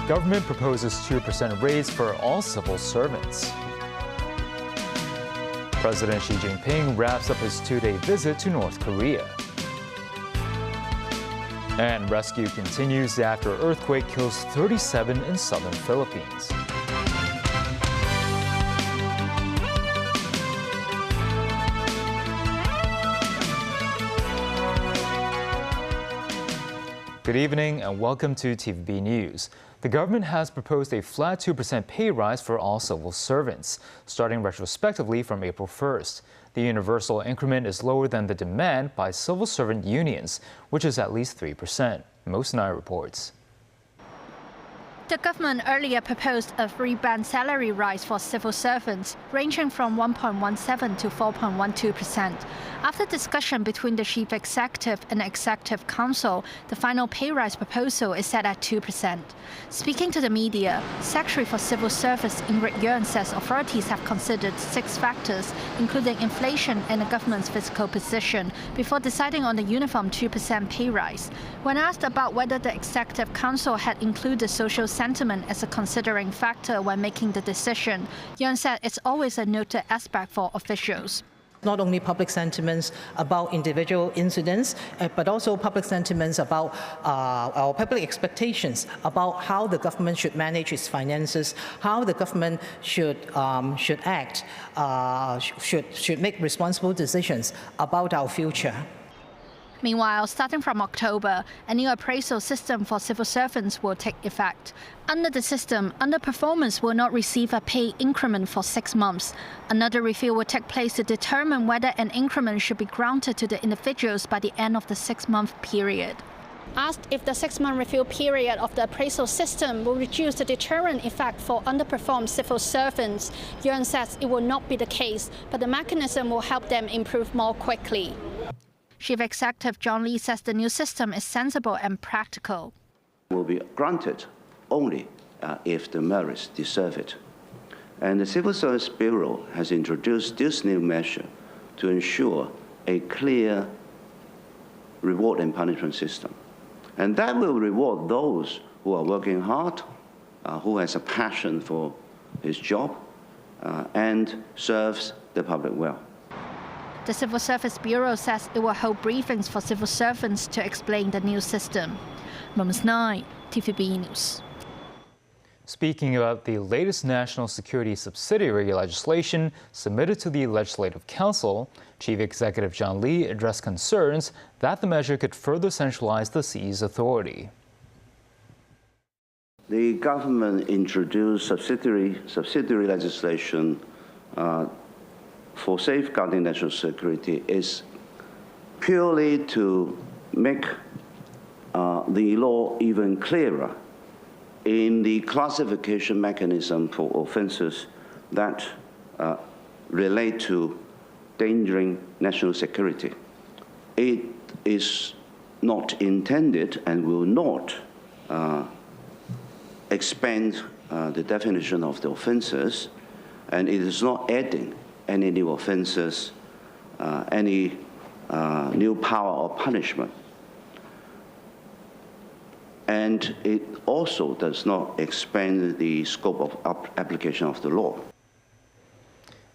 Government proposes 2% raise for all civil servants. President Xi Jinping wraps up his two-day visit to North Korea. And rescue continues after earthquake kills 37 in southern Philippines. Good evening and welcome to TVB News. The government has proposed a flat 2% pay rise for all civil servants, starting retrospectively from April 1st. The universal increment is lower than the demand by civil servant unions, which is at least 3%. Most Night reports. The government earlier proposed a three-band salary rise for civil servants, ranging from 1.17% to 4.12%. After discussion between the Chief Executive and Executive Council, the final pay rise proposal is set at 2%. Speaking to the media, Secretary for Civil Service Ingrid Yuan says authorities have considered 6 factors, including inflation and the government's fiscal position, before deciding on the uniform 2% pay rise. When asked about whether the Executive Council had included social sentiment as a considering factor when making the decision, Yuan said it's always a noted aspect for officials. Not only public sentiments about individual incidents, but also public sentiments about our public expectations about how the government should manage its finances, how the government should act, should make responsible decisions about our future. Meanwhile, starting from October, a new appraisal system for civil servants will take effect. Under the system, underperformers will not receive a pay increment for 6 months. Another review will take place to determine whether an increment should be granted to the individuals by the end of the 6-month period. Asked if the 6-month review period of the appraisal system will reduce the deterrent effect for underperformed civil servants, Yuan says it will not be the case, but the mechanism will help them improve more quickly. Chief Executive John Lee says the new system is sensible and practical. Will be granted only if the merits deserve it. And the Civil Service Bureau has introduced this new measure to ensure a clear reward and punishment system. And that will reward those who are working hard, who has a passion for his job, and serves the public well. The Civil Service Bureau says it will hold briefings for civil servants to explain the new system. Mums 9, TVB News. Speaking about the latest national security subsidiary legislation submitted to the Legislative Council, Chief Executive John Lee addressed concerns that the measure could further centralize the CE's authority. The government introduced subsidiary legislation for safeguarding national security is purely to make the law even clearer in the classification mechanism for offenses that relate to endangering national security. It is not intended and will not expand the definition of the offenses, and it is not adding any new offenses, any new power or punishment. And it also does not expand the scope of application of the law.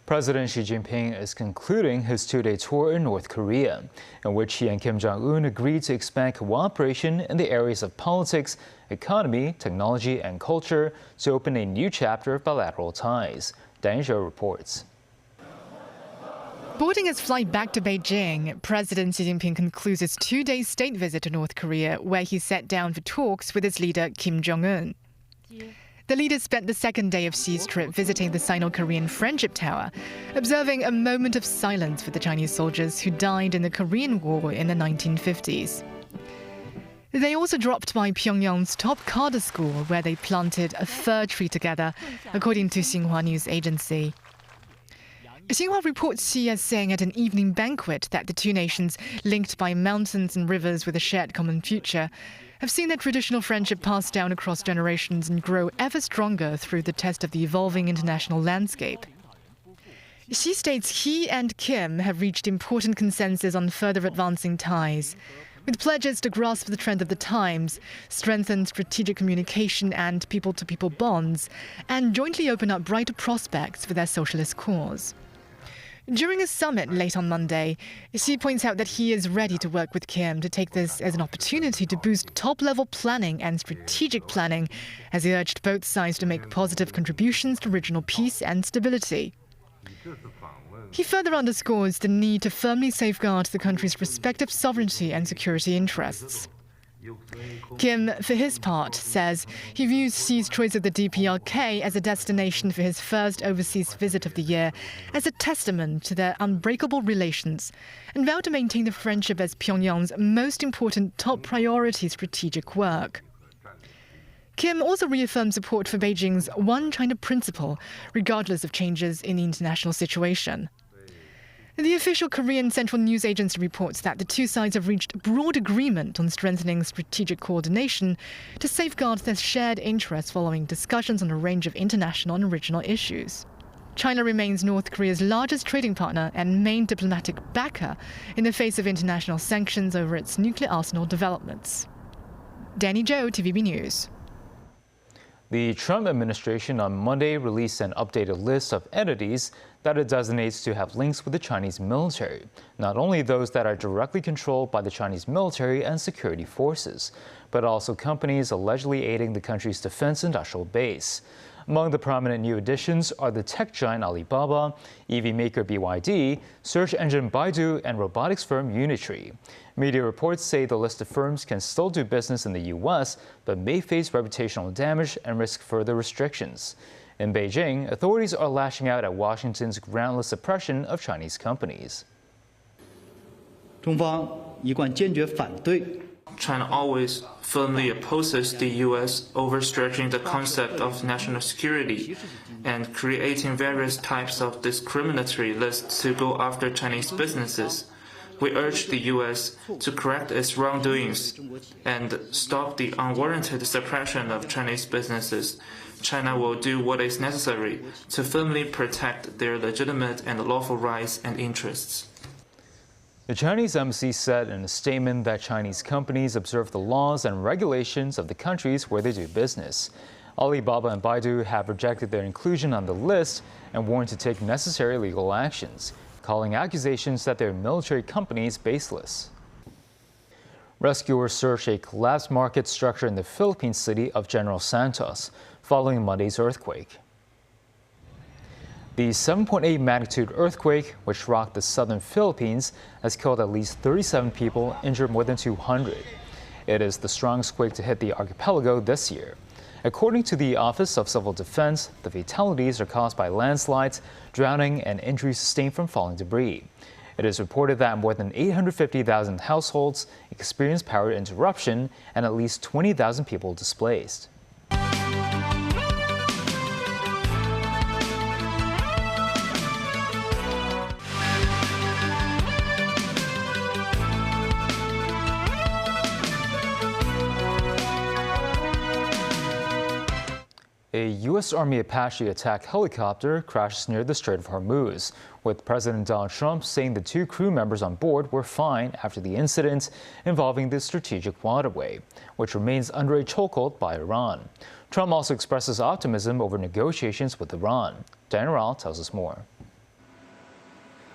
President Xi Jinping is concluding his two-day tour in North Korea, in which he and Kim Jong-un agreed to expand cooperation in the areas of politics, economy, technology, and culture to open a new chapter of bilateral ties. Dan Zhou reports. Boarding his flight back to Beijing, President Xi Jinping concludes his 2-day state visit to North Korea, where he sat down for talks with his leader Kim Jong-un. The leader spent the second day of Xi's trip visiting the Sino-Korean Friendship Tower, observing a moment of silence for the Chinese soldiers who died in the Korean War in the 1950s. They also dropped by Pyongyang's top cadre school, where they planted a fir tree together, according to Xinhua News Agency. Xinhua reports Xi as saying at an evening banquet that the two nations, linked by mountains and rivers with a shared common future, have seen their traditional friendship pass down across generations and grow ever stronger through the test of the evolving international landscape. Xi states he and Kim have reached important consensus on further advancing ties, with pledges to grasp the trend of the times, strengthen strategic communication and people-to-people bonds, and jointly open up brighter prospects for their socialist cause. During a summit late on Monday, Xi points out that he is ready to work with Kim to take this as an opportunity to boost top-level planning and strategic planning, as he urged both sides to make positive contributions to regional peace and stability. He further underscores the need to firmly safeguard the country's respective sovereignty and security interests. Kim, for his part, says he views Xi's choice of the DPRK as a destination for his first overseas visit of the year as a testament to their unbreakable relations, and vowed to maintain the friendship as Pyongyang's most important top priority strategic work. Kim also reaffirmed support for Beijing's One China principle, regardless of changes in the international situation. The official Korean Central News Agency reports that the two sides have reached broad agreement on strengthening strategic coordination to safeguard their shared interests following discussions on a range of international and regional issues. China remains North Korea's largest trading partner and main diplomatic backer in the face of international sanctions over its nuclear arsenal developments. Danny Zhou, TVB News. The Trump administration on Monday released an updated list of entities that it designates to have links with the Chinese military, not only those that are directly controlled by the Chinese military and security forces, but also companies allegedly aiding the country's defense industrial base. Among the prominent new additions are the tech giant Alibaba, EV maker BYD, search engine Baidu, and robotics firm Unitree. Media reports say the list of firms can still do business in the U.S., but may face reputational damage and risk further restrictions. In Beijing, authorities are lashing out at Washington's groundless suppression of Chinese companies. 中方一贯坚决反对 China always firmly opposes the U.S. overstretching the concept of national security and creating various types of discriminatory lists to go after Chinese businesses. We urge the U.S. to correct its wrongdoings and stop the unwarranted suppression of Chinese businesses. China will do what is necessary to firmly protect their legitimate and lawful rights and interests. The Chinese embassy said in a statement that Chinese companies observe the laws and regulations of the countries where they do business. Alibaba and Baidu have rejected their inclusion on the list and warned to take necessary legal actions, calling accusations that they're military companies baseless. Rescuers search a collapsed market structure in the Philippine city of General Santos following Monday's earthquake. The 7.8 magnitude earthquake, which rocked the southern Philippines, has killed at least 37 people, injured more than 200. It is the strongest quake to hit the archipelago this year. According to the Office of Civil Defense, the fatalities are caused by landslides, drowning, and injuries sustained from falling debris. It is reported that more than 850,000 households experienced power interruption and at least 20,000 people displaced. A U.S. Army Apache attack helicopter crashes near the Strait of Hormuz, with President Donald Trump saying the two crew members on board were fine after the incident involving the strategic waterway, which remains under a chokehold by Iran. Trump also expresses optimism over negotiations with Iran. Dan Rao tells us more.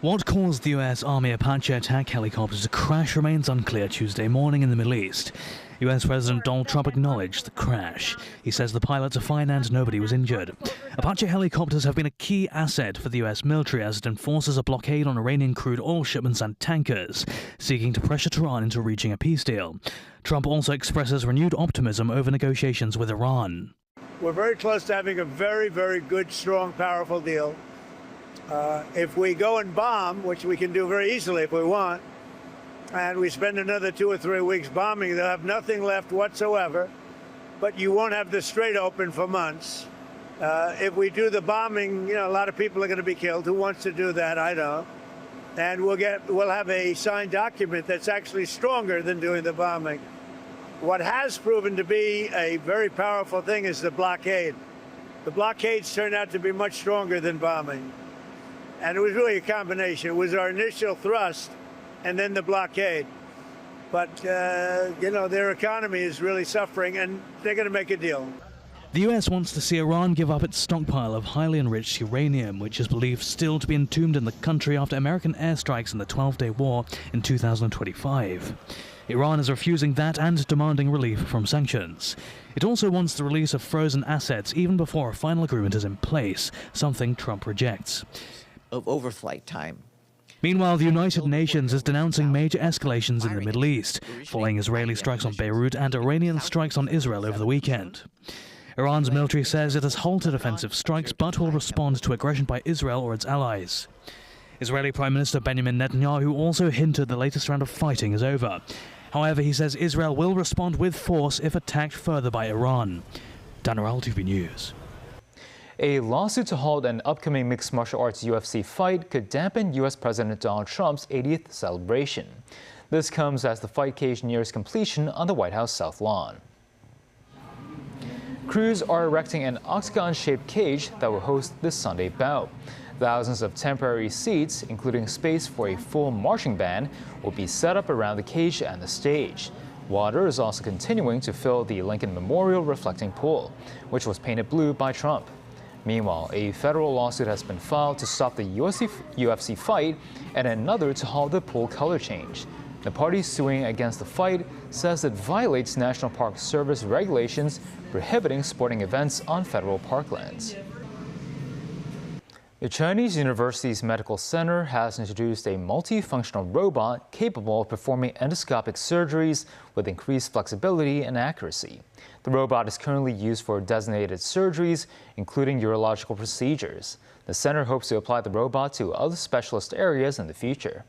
What caused the U.S. Army Apache attack helicopter to crash remains unclear Tuesday morning in the Middle East. U.S. President Donald Trump acknowledged the crash. He says the pilots are fine and nobody was injured. Apache helicopters have been a key asset for the U.S. military as it enforces a blockade on Iranian crude oil shipments and tankers, seeking to pressure Tehran into reaching a peace deal. Trump also expresses renewed optimism over negotiations with Iran. We're very close to having a very, very good, strong, powerful deal. If we go and bomb, which we can do very easily if we want, and we spend another 2 or 3 weeks bombing, they'll have nothing left whatsoever, but you won't have the strait open for months. If we do the bombing, a lot of people are going to be killed. Who wants to do that? I don't. And we'll have a signed document that's actually stronger than doing the bombing. What has proven to be a very powerful thing is the blockade. The blockades turn out to be much stronger than bombing. And it was really a combination. It was our initial thrust and then the blockade. But, their economy is really suffering, and they're going to make a deal. The US wants to see Iran give up its stockpile of highly enriched uranium, which is believed still to be entombed in the country after American airstrikes in the 12-day war in 2025. Iran is refusing that and demanding relief from sanctions. It also wants the release of frozen assets even before a final agreement is in place, something Trump rejects. Of overflight time. Meanwhile, the United Nations is denouncing major escalations in the Middle East, following Israeli strikes on Beirut and Iranian strikes on Israel over the weekend. Iran's military says it has halted offensive strikes but will respond to aggression by Israel or its allies. Israeli Prime Minister Benjamin Netanyahu also hinted the latest round of fighting is over. However, he says Israel will respond with force if attacked further by Iran. Dan Arel, TV News. A lawsuit to halt an upcoming mixed martial arts UFC fight could dampen U.S. President Donald Trump's 80th celebration. This comes as the fight cage nears completion on the White House South Lawn. Crews are erecting an octagon-shaped cage that will host this Sunday bout. Thousands of temporary seats, including space for a full marching band, will be set up around the cage and the stage. Water is also continuing to fill the Lincoln Memorial reflecting pool, which was painted blue by Trump. Meanwhile, a federal lawsuit has been filed to stop the UFC fight and another to halt the pool color change. The party suing against the fight says it violates National Park Service regulations prohibiting sporting events on federal parklands. The Chinese University's Medical Center has introduced a multifunctional robot capable of performing endoscopic surgeries with increased flexibility and accuracy. The robot is currently used for designated surgeries, including urological procedures. The center hopes to apply the robot to other specialist areas in the future.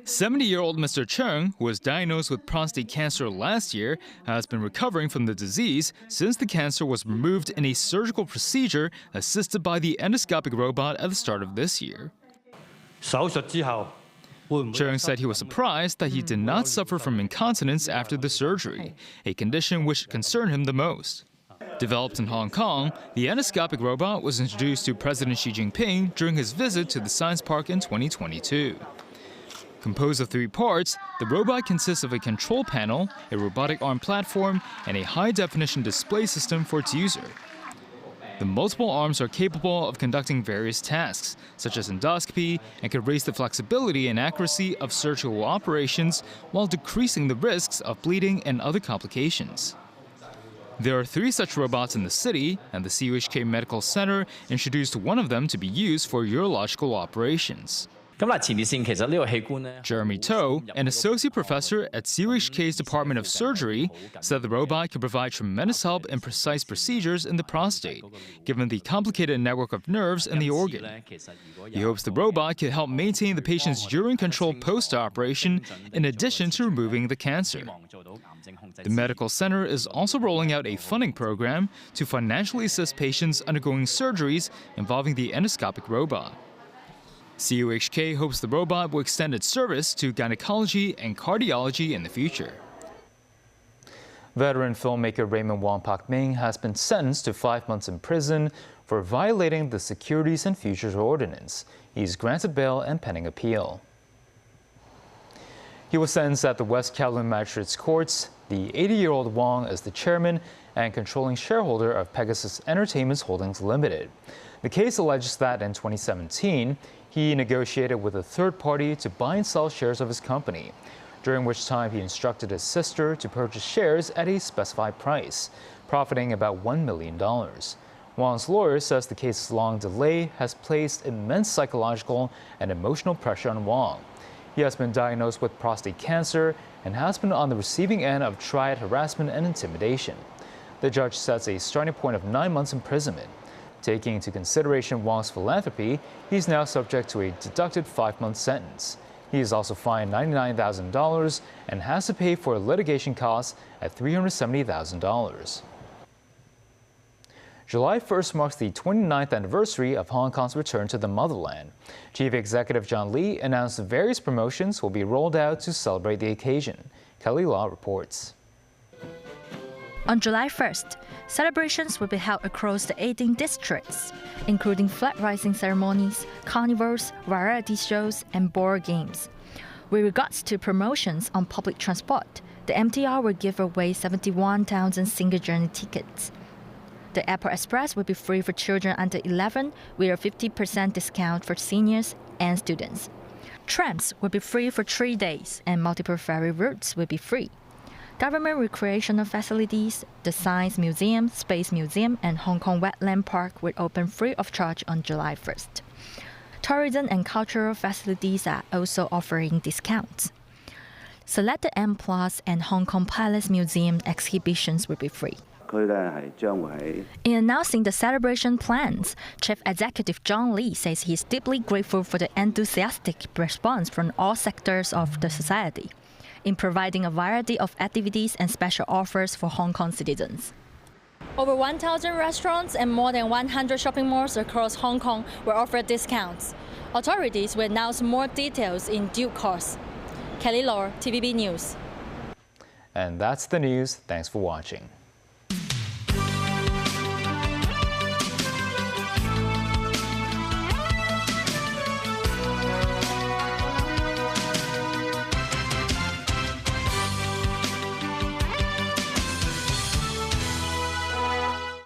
70-year-old Mr. Cheng, who was diagnosed with prostate cancer last year, has been recovering from the disease since the cancer was removed in a surgical procedure assisted by the endoscopic robot at the start of this year. Cheng said he was surprised that he did not suffer from incontinence after the surgery, a condition which concerned him the most. Developed in Hong Kong, the endoscopic robot was introduced to President Xi Jinping during his visit to the science park in 2022. Composed of 3 parts, the robot consists of a control panel, a robotic arm platform, and a high-definition display system for its user. The multiple arms are capable of conducting various tasks, such as endoscopy, and can raise the flexibility and accuracy of surgical operations while decreasing the risks of bleeding and other complications. There are 3 such robots in the city, and the CUHK Medical Center introduced one of them to be used for urological operations. Jeremy To, an associate professor at CUHK's Department of Surgery, said the robot could provide tremendous help in precise procedures in the prostate, given the complicated network of nerves in the organ. He hopes the robot could help maintain the patient's urine control post-operation in addition to removing the cancer. The medical center is also rolling out a funding program to financially assist patients undergoing surgeries involving the endoscopic robot. CUHK hopes the robot will extend its service to gynecology and cardiology in the future. Veteran filmmaker Raymond Wong Pak Ming has been sentenced to 5 months in prison for violating the Securities and Futures Ordinance. He's granted bail and pending appeal. He was sentenced at the West Kowloon Magistrates Courts. The 80-year-old Wong is the chairman and controlling shareholder of Pegasus Entertainment Holdings Limited. The case alleges that in 2017, he negotiated with a third party to buy and sell shares of his company, during which time he instructed his sister to purchase shares at a specified price, profiting about $1 million. Wong's lawyer says the case's long delay has placed immense psychological and emotional pressure on Wong. He has been diagnosed with prostate cancer and has been on the receiving end of triad harassment and intimidation. The judge sets a starting point of 9 months imprisonment. Taking into consideration Wong's philanthropy, he's now subject to a deducted 5-month sentence. He is also fined $99,000 and has to pay for litigation costs at $370,000. July 1st marks the 29th anniversary of Hong Kong's return to the motherland. Chief Executive John Lee announced various promotions will be rolled out to celebrate the occasion. Kelly Law reports. On July 1st, celebrations will be held across the 18 districts, including flag raising ceremonies, carnivals, variety shows, and board games. With regards to promotions on public transport, the MTR will give away 71,000 single journey tickets. The Airport Express will be free for children under 11 with a 50% discount for seniors and students. Trams will be free for 3 days and multiple ferry routes will be free. Government recreational facilities, the Science Museum, Space Museum, and Hong Kong Wetland Park will open free of charge on July 1st. Tourism and cultural facilities are also offering discounts. Selected M+ and Hong Kong Palace Museum exhibitions will be free. In announcing the celebration plans, Chief Executive John Lee says he is deeply grateful for the enthusiastic response from all sectors of the society in providing a variety of activities and special offers for Hong Kong citizens. Over 1,000 restaurants and more than 100 shopping malls across Hong Kong will offer discounts. Authorities will announce more details in due course. Kelly Law, TVB News. And that's the news. Thanks for watching.